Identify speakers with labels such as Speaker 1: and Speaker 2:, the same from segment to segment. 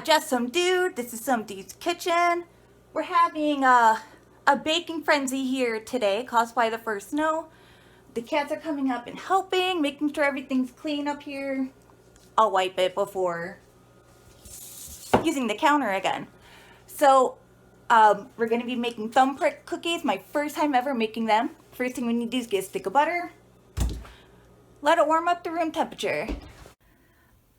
Speaker 1: Just some dude. This is some dude's kitchen. We're having a baking frenzy here today, caused by the first snow. The cats are coming up and helping, making sure everything's clean up here. I'll wipe it before using the counter again. So, we're going to be making thumbprint cookies. My first time ever making them. First thing we need to do is get a stick of butter. Let it warm up to room temperature.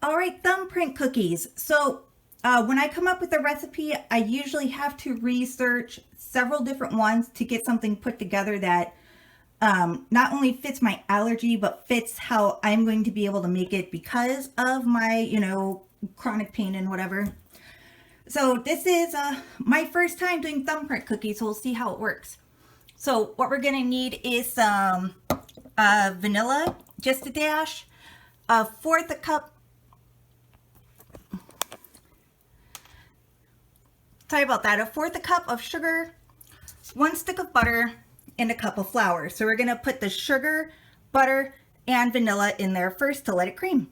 Speaker 1: Alright, thumbprint cookies. So, when I come up with a recipe, I usually have to research several different ones to get something put together that not only fits my allergy, but fits how I'm going to be able to make it because of my, chronic pain and whatever. So this is my first time doing thumbprint cookies, so we'll see how it works. So what we're going to need is some vanilla, just a dash, a fourth a cup. Sorry about that. A fourth a cup of sugar, 1 stick of butter, and a cup of flour. So we're going to put the sugar, butter, and vanilla in there first to let it cream.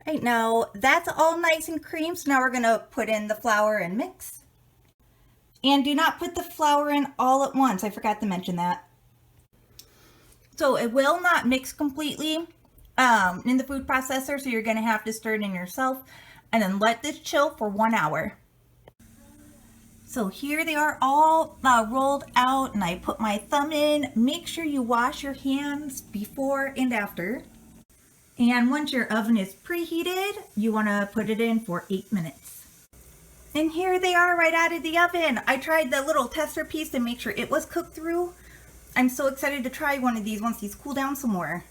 Speaker 1: All right, now that's all nice and creamed. So now we're going to put in the flour and mix. And do not put the flour in all at once. I forgot to mention that. So it will not mix completely in the food processor. So you're going to have to stir it in yourself and then let this chill for 1 hour. So here they are all rolled out, and I put my thumb in. Make sure you wash your hands before and after. And once your oven is preheated, you want to put it in for 8 minutes. And here they are right out of the oven. I tried the little tester piece to make sure it was cooked through. I'm so excited to try one of these once these cool down some more.